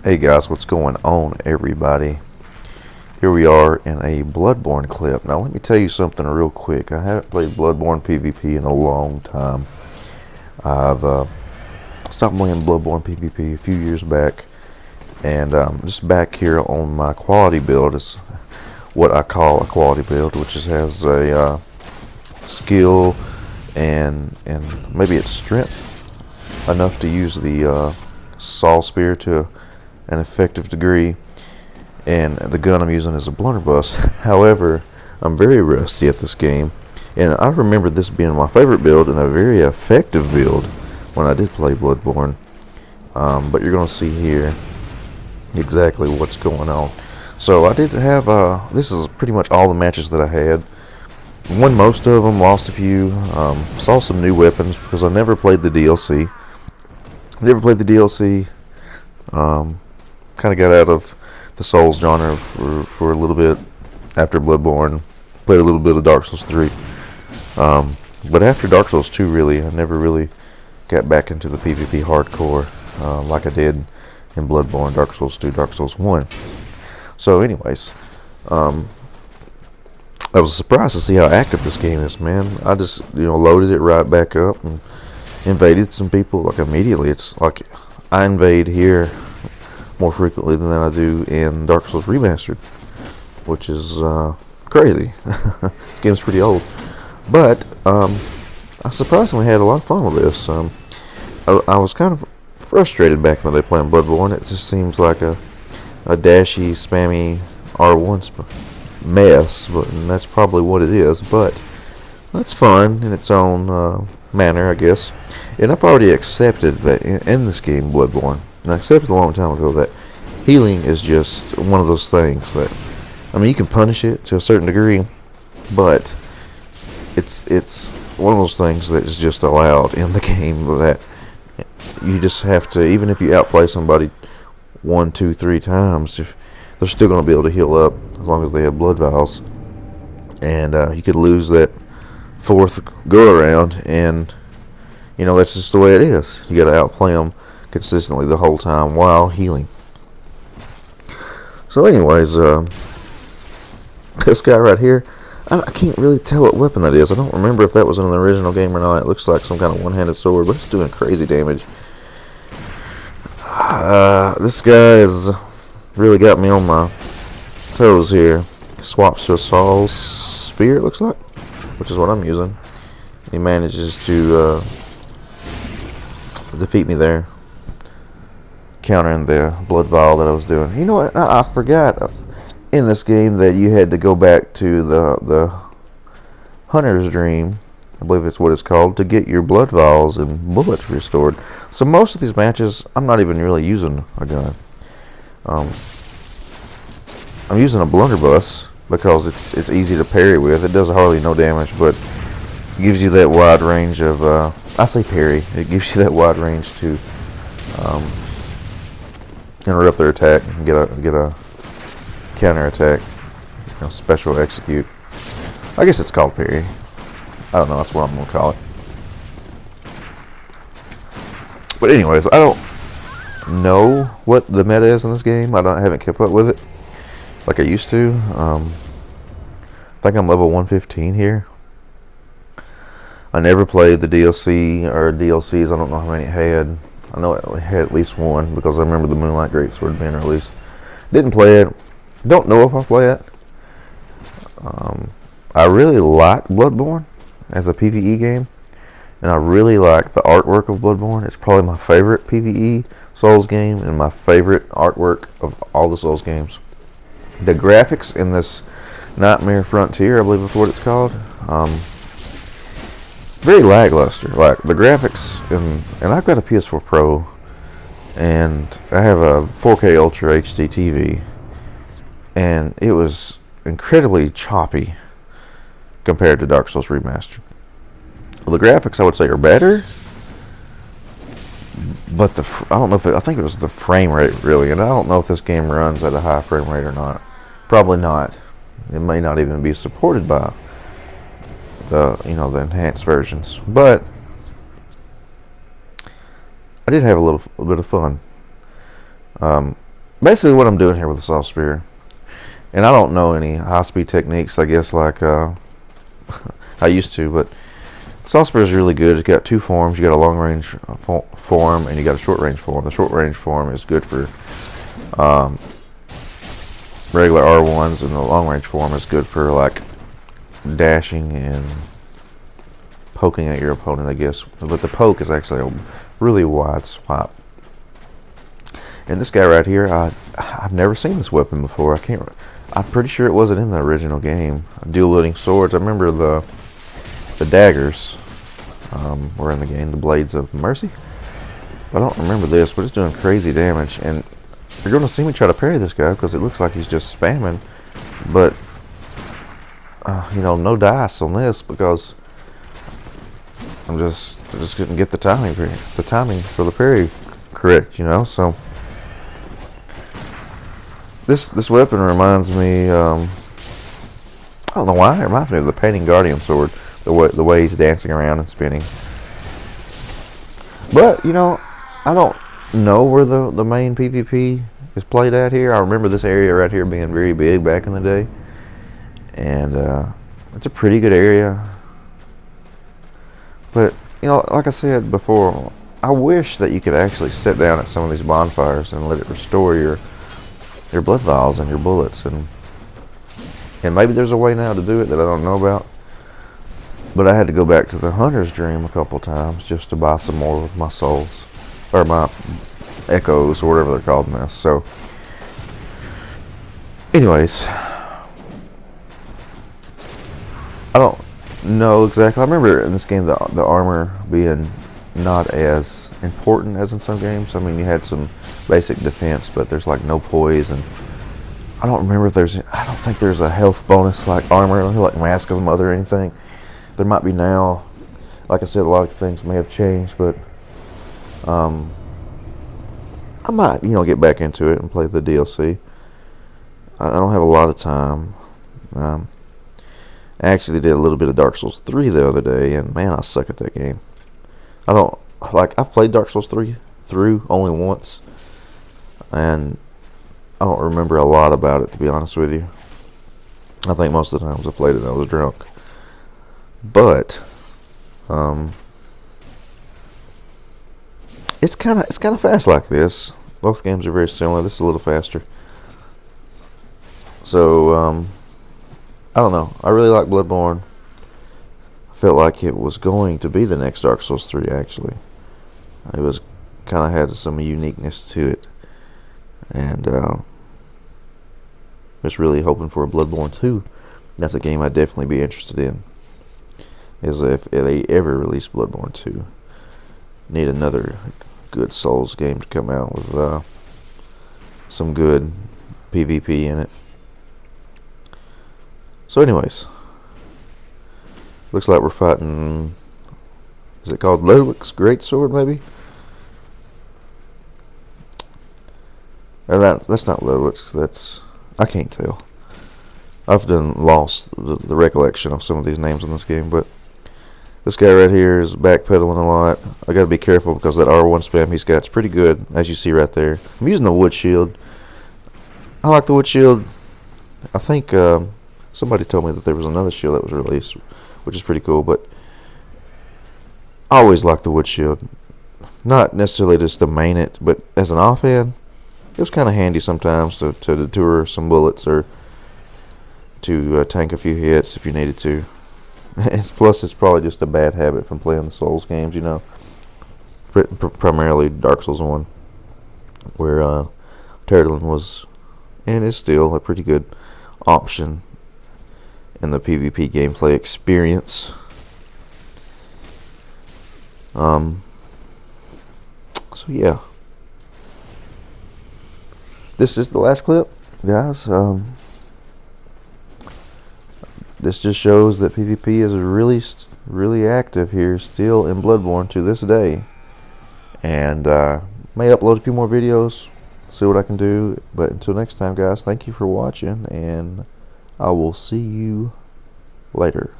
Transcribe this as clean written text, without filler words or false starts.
Hey guys, what's going on, everybody? Here we are in a Bloodborne clip. Now let me tell you something real quick. I haven't played Bloodborne PvP in a long time. I've stopped playing Bloodborne PvP a few years back, and just back here on my quality build is what I call a quality build, which has a skill and maybe it's strength enough to use the saw spear to an effective degree, and the gun I'm using is a blunderbuss. However, I'm very rusty at this game, and I remember this being my favorite build and a very effective build when I did play Bloodborne. But you're going to see here exactly what's going on. So I did have, this is pretty much all the matches that I had. Won most of them, lost a few, saw some new weapons because I never played the DLC. Kind of got out of the Souls genre for a little bit after Bloodborne. Played a little bit of Dark Souls 3. But after Dark Souls 2, really, I never really got back into the PvP hardcore like I did in Bloodborne, Dark Souls 2, Dark Souls 1. So anyways, I was surprised to see how active this game is, man. I just, loaded it right back up and invaded some people like immediately. It's like I invade here more frequently than I do in Dark Souls Remastered, which is crazy. This game's pretty old, but I surprisingly had a lot of fun with this. I was kind of frustrated back in the day playing Bloodborne. It just seems like a dashy, spammy R1 mess, and that's probably what it is. But that's fun in its own manner, I guess. And I've already accepted that in this game, Bloodborne, and I accepted a long time ago that healing is just one of those things that, I mean, you can punish it to a certain degree, but it's one of those things that is just allowed in the game, that you just have to, even if you outplay somebody 1, 2, 3 times, if they're still going to be able to heal up as long as they have blood vials. And you could lose that fourth go around, and that's just the way it is. You got to outplay them consistently the whole time while healing. So anyways, this guy right here, I can't really tell what weapon that is. I don't remember if that was in the original game or not. It looks like some kind of one-handed sword, but it's doing crazy damage. This guy has really got me on my toes here. Swaps to a Saul's spear, it looks like, which is what I'm using. He manages to defeat me there, countering the blood vial that I was doing. You know what? I forgot in this game that you had to go back to the Hunter's Dream, I believe it's what it's called, to get your blood vials and bullets restored. So most of these matches, I'm not even really using a gun. I'm using a blunderbuss because it's easy to parry with. It does hardly no damage, but it gives you that wide range of, I say parry, it gives you that wide range to interrupt their attack and get a counter attack, special execute. I guess it's called parry. I don't know, that's what I'm gonna call it. But anyways, I don't know what the meta is in this game. I haven't kept up with it like I used to. I think I'm level 115 here. I never played the DLC or DLCs. I don't know how many it had. I know it had at least one because I remember the Moonlight Greatsword being released. Didn't play it. Don't know if I'll play it. I really like Bloodborne as a PvE game, and I really like the artwork of Bloodborne. It's probably my favorite PvE Souls game and my favorite artwork of all the Souls games. The graphics in this Nightmare Frontier, I believe is what it's called, very lackluster. Like the graphics, and I've got a PS4 Pro, and I have a 4K Ultra HD TV, and it was incredibly choppy compared to Dark Souls Remastered. Well, the graphics, I would say, are better, but I don't know if I think it was the frame rate, really, and I don't know if this game runs at a high frame rate or not. Probably not. It may not even be supported by the the enhanced versions, but I did have a little bit of fun. basically what I'm doing here with the soft spear, and I don't know any high-speed techniques, I guess, like I used to, but soft spear is really good. It's got two forms. You got a long-range form, and you got a short-range form. The short-range form is good for regular R1s, and the long-range form is good for like dashing and poking at your opponent, I guess. But the poke is actually a really wide swap. And this guy right here, I've never seen this weapon before. I'm pretty sure it wasn't in the original game. Dual-wielding swords. I remember the daggers were in the game, the blades of mercy. I don't remember this, but it's doing crazy damage. And you're going to see me try to parry this guy because it looks like he's just spamming. But you know, no dice on this because I'm just couldn't get the timing for the parry correct. You know, so. This weapon reminds me, I don't know why, it reminds me of the Painting Guardian sword, the way he's dancing around and spinning. But, you know, I don't know where the main PvP is played at here. I remember this area right here being very big back in the day. And it's a pretty good area. But, you know, like I said before, I wish that you could actually sit down at some of these bonfires and let it restore your blood vials and your bullets, and maybe there's a way now to do it that I don't know about, but I had to go back to the Hunter's Dream a couple times just to buy some more with my souls, or my echoes, or whatever they're called in this. So anyways, I don't know exactly. I remember in this game the armor being not as important as in some games. I mean, you had some basic defense, but there's like no poise, and I don't remember if I don't think there's a health bonus like armor, like Mask of the Mother or anything. There might be now. Like I said, a lot of things may have changed, but I might, you know, get back into it and play the DLC. I don't have a lot of time. I actually did a little bit of Dark Souls 3 the other day, and man, I suck at that game. I've played Dark Souls 3 through only once, and I don't remember a lot about it, to be honest with you. I think most of the times I played it I was drunk. But it's kind of fast like this. Both games are very similar. This is a little faster. So I don't know. I really like Bloodborne. Felt like it was going to be the next Dark Souls 3, actually. It was kind of had some uniqueness to it, and just really hoping for a Bloodborne 2. That's a game I'd definitely be interested in, is if they ever release Bloodborne 2. Need another good Souls game to come out with some good PvP in it. So anyways, looks like we're fighting, is it called Ludwig's Greatsword, maybe? Or that's not Ludwig's, that's, I can't tell. I've lost the recollection of some of these names in this game, but this guy right here is backpedaling a lot. I gotta be careful because that R1 spam he's got is pretty good, as you see right there. I'm using the wood shield. I like the wood shield. I think somebody told me that there was another shield that was released, which is pretty cool, but I always like the wood shield. Not necessarily just to main it, but as an offhand, it was kind of handy sometimes to deter some bullets or to tank a few hits if you needed to. Plus, it's probably just a bad habit from playing the Souls games, you know. Primarily Dark Souls 1, where Turtling was, and is still, a pretty good option in the PvP gameplay experience. So yeah, this is the last clip, guys. This just shows that PvP is really active here still in Bloodborne to this day, and may upload a few more videos, see what I can do. But until next time, guys, thank you for watching, and I will see you later.